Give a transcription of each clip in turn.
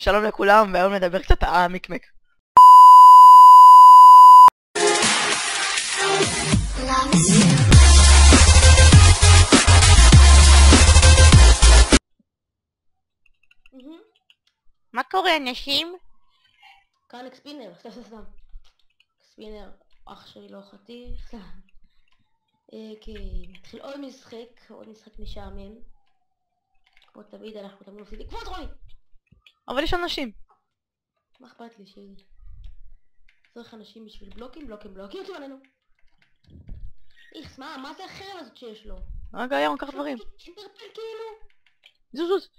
שלום לכולם, והיום נדבר קצת על המיקמק. מה קורה אנשים? כאן אקספינר, סתם. אקספינר, אח שלי לא חתיך, סתם. כי נתחיל עוד משחק משעמם. כמו תמיד אנחנו תמיד מפסידים, כמו רוני! אבל יש אנשים. מה אכפת לי צריך אנשים בשביל בלוקים יוצאים עלינו. איכס, מה זה החרם הזאת שיש לו? רגע, ירון, קח דברים. אינטרפל כאילו? זוז.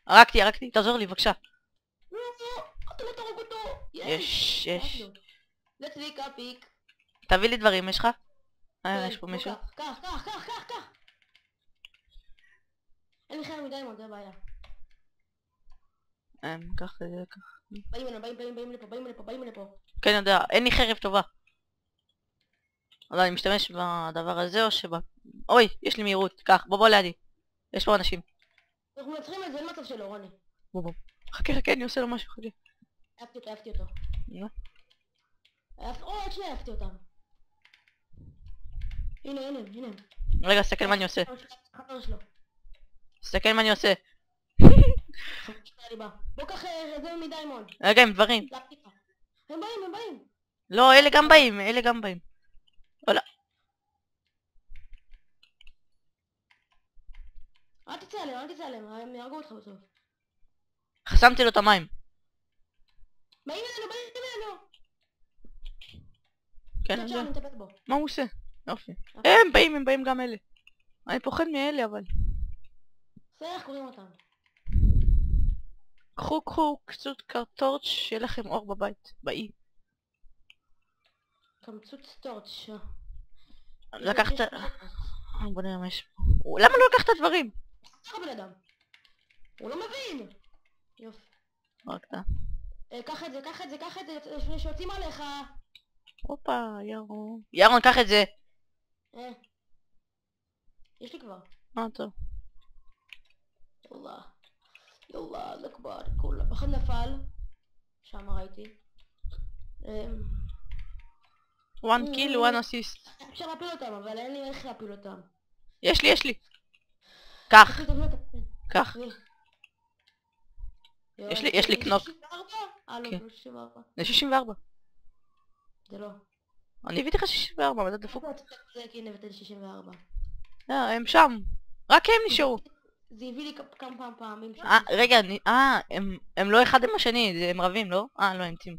הרגתי, תעזור לי בבקשה. לא, אתה לא תרוג אותו. יש. נצליק אפיק. תביא לי דברים, יש לך? יש פה מישהו. קח. אין לי חרם מדיימונד, זה הבעיה. קח את זה, קח. באים לפה. כן, יודע, אין לי חרב טובה. אבל אני משתמש בדבר הזה או אוי, יש לי מהירות, קח, בוא לידי. יש פה אנשים. אנחנו מנצחים את זה, אין מצב שלו, רוני. בוא. חכה, אני עושה לו משהו, חכה. אהבתי אותו. עוד שנייה אהבתי אותם. הנה. רגע, תסתכל מה אני עושה. תסתכל מה אני עושה. בוא קח זה מדיימונד. רגע, עם דברים. הם באים. לא, אלה גם באים. וואלה. אל תצא עליהם, הם יהרגו אותך בסוף. חסמתי לו את המים. באים אלינו. כן, אני יודע. אני מטפט בו. מה הוא עושה? יופי. הם באים גם אלה. אני פוחד מאלה אבל. איך קוראים אותם? קחו קצות קרטורץ' שיהיה לכם אור בבית, באי. קמצוץ טורץ'. לקחת... בוא נראה מה יש פה. למה לא לקחת הדברים? בן אדם. הוא לא מבין. יופי. רק אתה. קח את זה, לפני שיוצאים עליך. הופה, ירון, קח את זה. יש לי כבר. טוב. יאללה, לקבר, כולה. אחד נפל. שם ראיתי. 1 kill, 1 assist. אפשר להפיל אותם, אבל אין לי איך להפיל אותם. יש לי. קח. יש לי קנוק. 64? לא, 64. זה 64. זה לא. אני הבאתי לך 64, אבל זה דפוק. הנה הבאתי 64. הם שם. רק הם נשארו. זה הביא לי כמה פעמים. רגע, הם לא אחד עם השני, הם רבים, לא? לא, הם טים.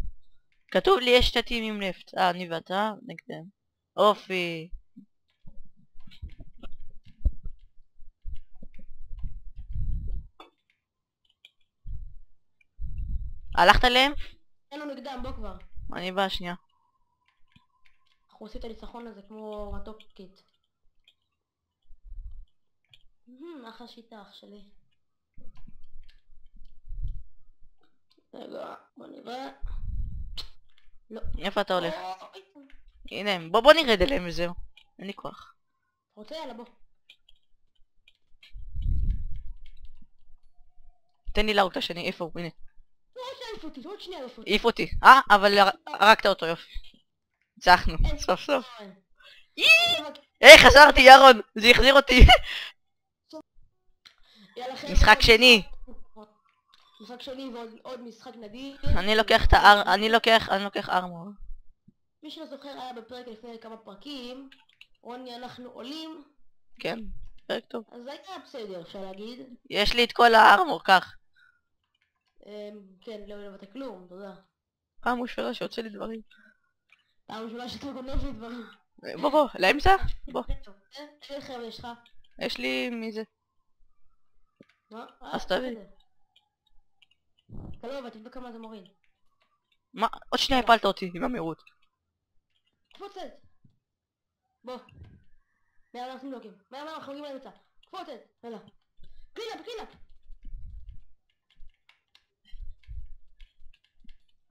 כתוב לי יש שתי טימים לפט. אני ואתה נגדם. אופי. הלכת אליהם? אין לו נגדם, בוא כבר. אני בא שנייה. אנחנו עושים את הניצחון הזה כמו רטוקית. אחלה שיטה, אח שלי. רגע, בוא נראה. לא. איפה אתה הולך? הנה הם. בוא נרד אליהם וזהו. אין לי כוח. רוצה? יאללה, בוא. תן לי להרוג את השני. איפה הוא? הנה. עוד שנייה העיף אותי. העיף אותי. אבל הרגת אותו, יופי. ניצחנו. סוף. חזרתי, ירון. זה החזיר אותי. משחק שני. משחק שני ועוד משחק נדיר. אני לוקח ארמור. מי שלא זוכר היה בפרק לפני כמה פרקים. רוני, אנחנו עולים. כן, פרק טוב. אז זה היה בסדר, אפשר להגיד. יש לי את כל הארמור, כך. כן, לא הבאת כלום, תודה. פעם ראשונה שיוצא לי דברים. פעם ראשונה שאתה גונב לי דברים. בוא, לאמצע? בוא. איזה חרב יש לך? יש לי מזה. מה? אז תביא. אתה לא הבאת, תבדוק כמה זה מוריד. מה? עוד שנייה הפלת אותי עם המהירות. קפוצת! בוא. מהר אנחנו בלוקים. מהר אנחנו מגיעים לאמצע. קפוצת! יאללה. קלינאפ!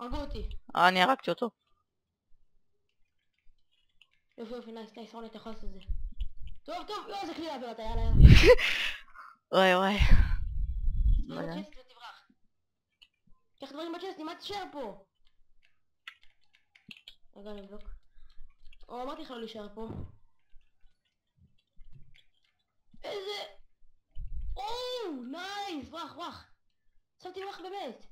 הרגו אותי. אני הרגתי אותו. יופי, נייס, רוני, אתה יכול לעשות את זה. טוב, לא, זה קלינאפ, יאללה. וואי. בצ'סט ותברח. קח דברים בצ'סט, נמד תישאר פה. רגע, נבדוק. או, אמרתי לך לא להישאר פה. איזה... או, נייס, ברח. שמתי ברח באמת.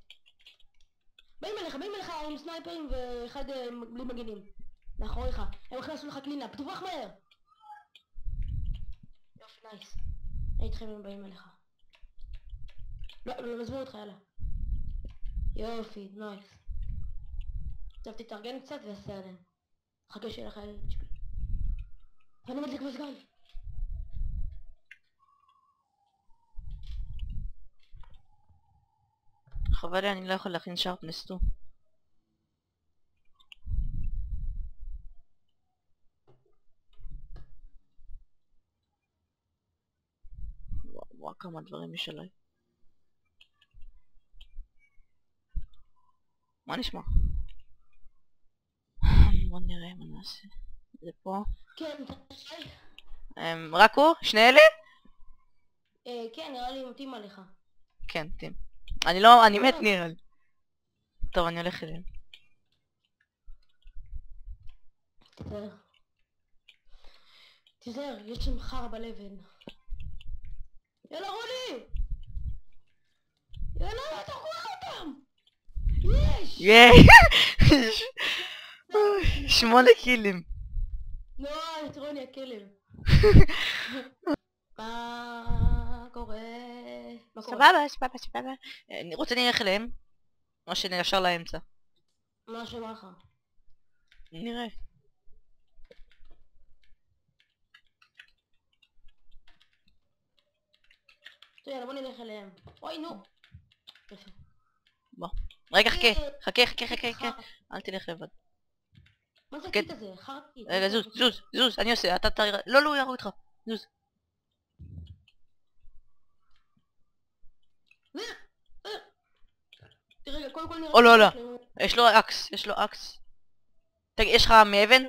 באים אליך עם סנייפרים ואחד בלי מגנים. מאחוריך. הם הולכים לעשות לך קלינאפ, תברח מהר. יופי, נייס. אני איתכם הם באים אליך. לא, נזמור אותך, יאללה. יופי, נייס. עכשיו תתארגן קצת ועשה עליהם. חכה שיהיה לך HP. ואני מדליק מזגן. חבל לי, אני לא יכול להכין שרפנס טו. וואו, כמה דברים יש עליי. מה נשמע? בוא נראה מה נעשה. זה פה. כן, תשאי. רק הוא? שני אלה? כן, נראה לי מתאים עליך. כן, מתאים. אני מת נראה לי. טוב, אני הולך אליהם. תיזהר, יש שם חרא בלבן. יאללה רוני! יאללה, אתה רואה אותם! יש! ייי! 8 קילים. לא, את רוני הכלב. מה קורה? סבבה. אני רוצה נלך אליהם. או שנשאר לאמצע. מה שמך? נראה. יאללה, בוא נלך אליהם. אוי, נו. יפה. בוא. רגע, חכה. אל תלך לבד. מה זה הקיט הזה? חרטי. רגע, זוז, אני עושה, אתה תראה, לא, יראו איתך, זוז. רגע, קודם כל נראה... או לא, יש לו אקס. תגיד, יש לך מאבן?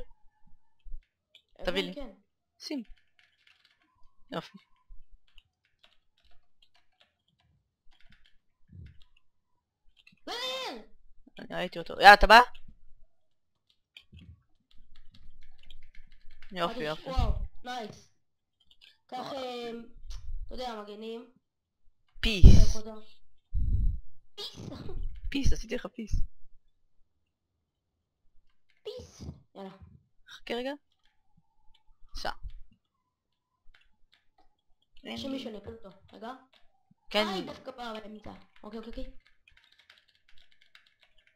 תביא לי. שים. יופי. אני ראיתי אותו. יאללה, אתה בא? יופי. וואו, נייס. קח, אתה יודע, מגנים. פיס. פיס, עשיתי לך פיס. יאללה. חכה רגע. סע. שמישהו נקל אותו. רגע. כן. דווקא באמצע. אוקיי.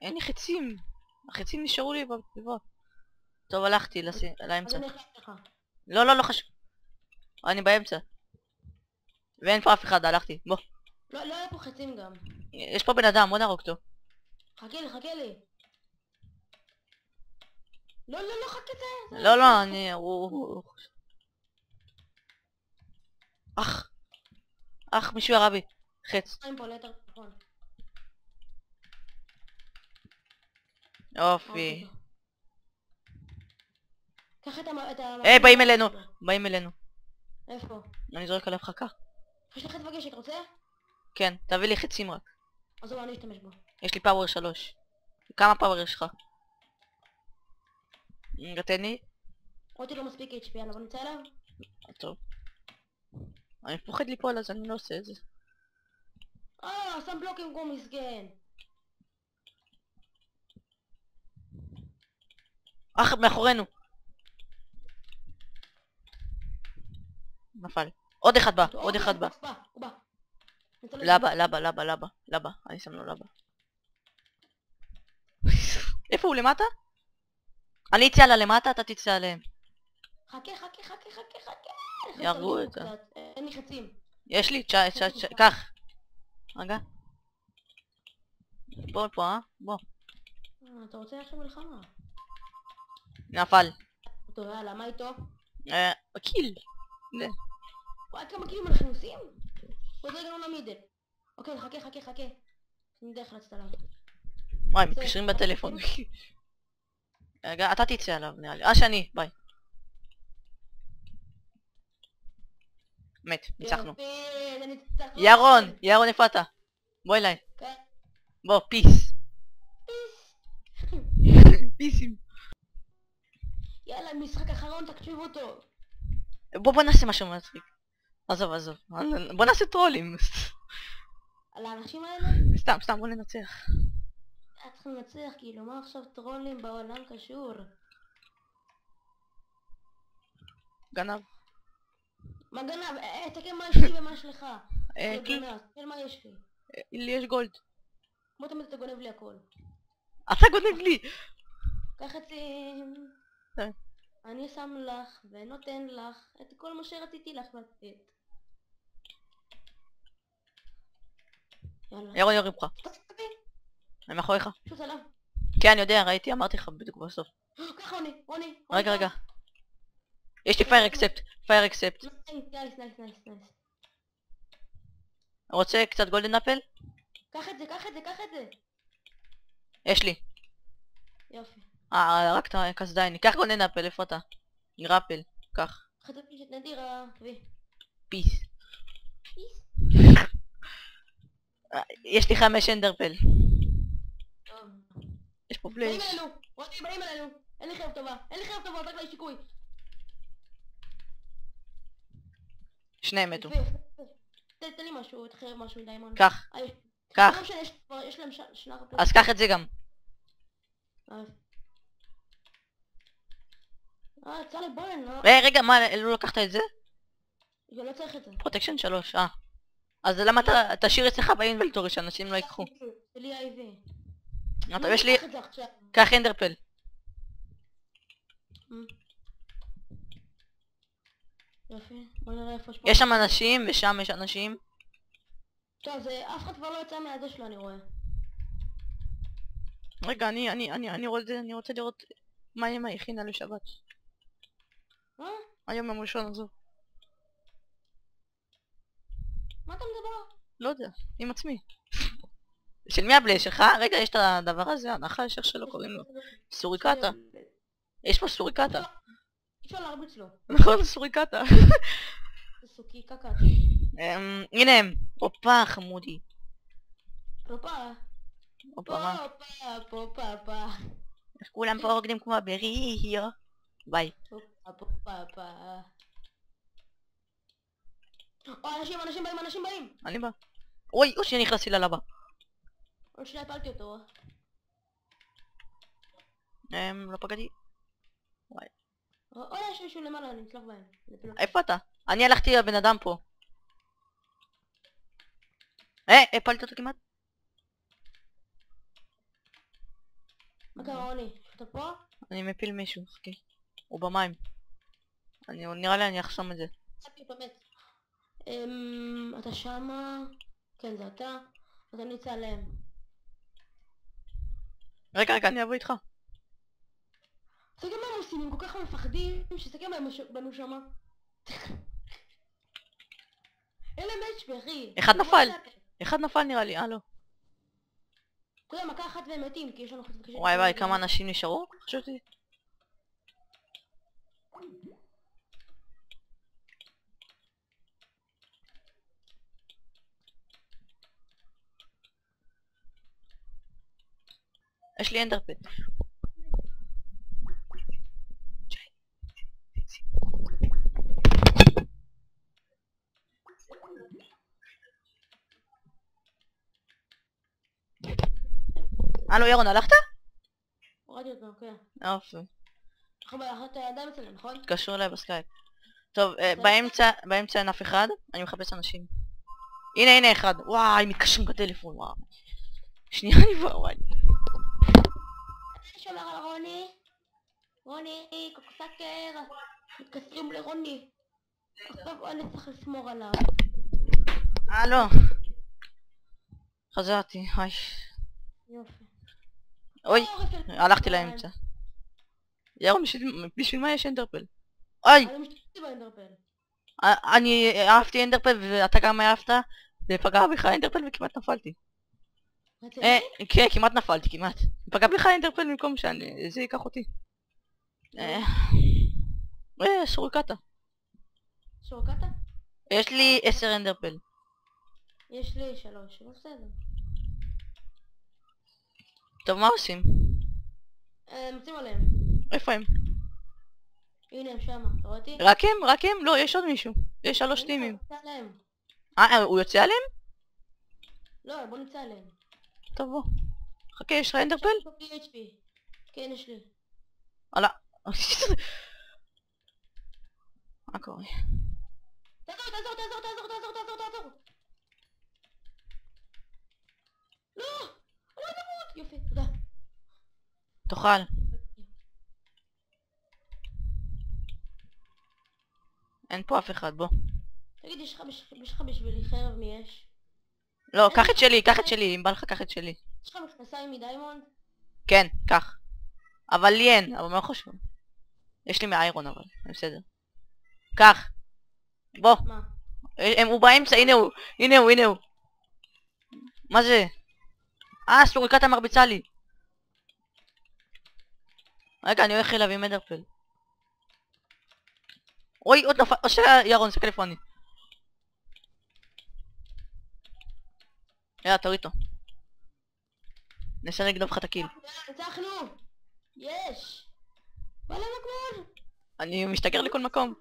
אין לי חצים. החצים נשארו לי בבוא. טוב, הלכתי לאמצע. אז אני אחלט לך. לא חשוב. אני באמצע. ואין פה אף אחד, הלכתי. בוא. לא היה פה חצים גם. יש פה בן אדם, בוא נהרוג אותו. חכה לי. לא, חכה זה. לא, אני... אח, מישהו ירה בי. חץ. פה ליתר נכון. יופי. קח את ה... באים אלינו. איפה? אני זורק עליו חכה. יש לך את וגשת, רוצה? כן, תביא לי חצים רק. אז אני אשתמש בו. יש לי פאוור 3. כמה פאוור יש לך? תן לי. אותי לא מספיק HP, יאללה, בוא נצא אליו. טוב. אני מפוחד ליפול אז אני לא עושה את זה. שם בלוקים כמו מסגן. מאחורינו. נפל. עוד אחד בא. הוא בא. לבה. אני שם לו לבה. איפה הוא? למטה? אני אצא לה למטה, אתה תצא עליהם. חכה. ירגו את זה. אין לי חצים. יש לי, קח. רגע. בוא, בוא. אתה רוצה עכשיו מלחמה? נפל. טוב, יאללה, מה איתו? קיל. וואי, כמה קילים אנחנו עושים? עוד רגע לא נמיד. אוקיי, חכה. אני דרך לצאת עליו. וואי, מתקשרים בטלפון. רגע, אתה תצא עליו נראה לי. שאני, ביי. מת, ניצחנו. ירון, איפה אתה? בוא אליי. כן. בוא, פיס. פיס. פיסים. יאללה, משחק אחרון, תקשיבו אותו. בוא נעשה משהו מצחיק. עזוב. בוא נעשה טרולים. על האנשים האלה? סתם, בוא ננצח. היה צריך לנצח, כאילו, מה עכשיו טרולים בעולם קשור? גנב. מה גנב? תסתכל מה יש לי ומה יש לך. כי תסתכל מה יש לי. לי יש גולד. כמו תמיד אתה גונב לי הכל. אתה גונב לי. קח את זה. אני שם לך ונותן לך את כל מה שרציתי לך לתת. יאללה. יורי ממך. אני מאחוריך. שוט עליו. כן, אני יודע, ראיתי, אמרתי לך בדיוק בסוף. קח רוני. רגע. יש לי פייר אקספט. נייס. רוצה קצת גולדן אפל? קח את זה. יש לי. יופי. רק את הקסדייני. קח גולדן אפל, איפה אתה? גרפל, קח. חטפתי שאת נדירה, תביא. פיס. יש לי 5 אנדרפל. טוב. יש פה פלאש. באים אלינו. אין לי חייב טובה, רק לי שיקוי. שניהם מתו. תן לי משהו, תחייב משהו דיימון. קח. יש להם שנה רפלט. אז קח את זה גם. יצא לי בולן, רגע, מה, לא לקחת את זה? לא צריך את זה. פרוטקשן 3, אז למה אתה תשאיר אצלך באינבנטורי שאנשים לא ייקחו? זה לי אייבי. יש לי... קח אנדרפל. יופי, בוא נראה איפה יש שם אנשים ושם יש אנשים. טוב, אף אחד כבר לא יצא מהזה שלו, אני רואה. רגע, אני רוצה לראות מה אמא הכינה לשבת. היום יום ראשון הזו. מה אתה מדבר? לא יודע, עם עצמי. של מי הבלש שלך? רגע, יש את הדבר הזה, הנחש, איך שלא קוראים לו. סוריקטה. יש פה סוריקטה. אפשר להרביץ לו. נכון, סוריקטה. זה סוכי קקת. הנה הם. הופה, חמודי. הופה. איך כולם פה רוקדים כמו בריו. ביי. אנשים באים. אני בא. אוי, שאני נכנסתי ללבה. עוד שנייה הפלתי אותו. לא פגעתי. וואי. אוי, יש מישהו למעלה, אני נצלח בהם. איפה אתה? אני הלכתי לבן אדם פה. הפלתי אותו כמעט. מה קרה רוני? אתה פה? אני מפיל מישהו, חכי. הוא במים. נראה לי אני אחסום את זה. אתה שמה? כן, זה אתה. אז אני אצא עליהם. רגע, אני אבוא איתך. תסתכל מה הם עושים, הם כל כך מפחדים, שתסתכל מה הם בנו שמה. אין להם אצ'פי, אחי. אחד נפל נראה לי, לא. אתה יודע, מכה אחת והם מתים, כי יש לנו חצי... וואי, כמה אנשים נשארו? חשבתי. יש לי אנדרפל. הלו ירון, הלכת? הורדתי אותו, כן. יופי. אתה עדיין אצלנו, נכון? תקשרו אליי בסקייפ. טוב, באמצע אין אף אחד, אני מחפש אנשים. הנה אחד. וואי, מתקשרים בטלפון, וואו. שנייה אני בא, וואי. אני שומר על רוני, קוקסקר. מתקשרים לרוני. עכשיו אני צריך לשמור עליו. לא. חזרתי, היי. יופי. אוי, הלכתי לאמצע. ירון, בשביל מה יש אנדרפל? אוי! אני משתתפתי באנדרפל. אני אהבתי אנדרפל ואתה גם אהבת ופגע בך אנדרפל וכמעט נפלתי. כן, כמעט נפלתי, כמעט. פגע בך אנדרפל במקום שזה ייקח אותי. סוריקטה. סוריקטה? יש לי 10 אנדרפל. יש לי 3, לא בסדר. טוב, מה עושים? מצאים עליהם. איפה הם? הנה הם שמה, אתה רואה אותי? רק הם? רק הם? לא, יש עוד מישהו. יש 3 טימים. נצא עליהם. הוא יוצא עליהם? לא, בוא נצא עליהם. טוב, בוא. חכה, יש לך אנדרפל? יש פה PHP. כן, יש לי. וואלה. מה קורה? תעזור, תעזור, תעזור, תעזור, תעזור, תעזור, תעזור. לא! אני לא תמות! יופי, תודה. תאכל. אין פה אף אחד, בוא. תגיד, יש לך בשבילי חרב מאש? לא, קח את שלי, קח את שלי, אם בא לך קח את שלי. יש לך מכנסיים מדיימונד? כן. כן, קח. אבל לי אין, אבל מה חשוב? יש לי מאיירון אבל, בסדר. קח. בוא. מה? הוא באמצע, הנה הוא, הנה הוא, הנה הוא. מה זה? סוריקת המרביצה לי. רגע, אני הולך אליו עם אנדרפל. אוי, עוד נפל, ירון, סקל איפה אני. יאללה, תוריד אותו. ננסה לגנוב לך את הקיל. ניצחנו! יש! בא לנו גמול! אני משתגר לכל מקום.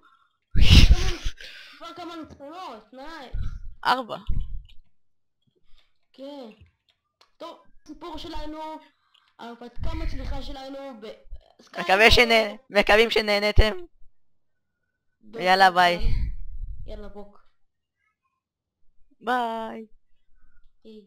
כבר כמה ניצחונות, נייס! 4. כן. טוב, הסיפור שלנו, ההרפתקה מצליחה שלנו מקווים שנהנתם. יאללה, ביי. יאללה, בוק. ביי. היי.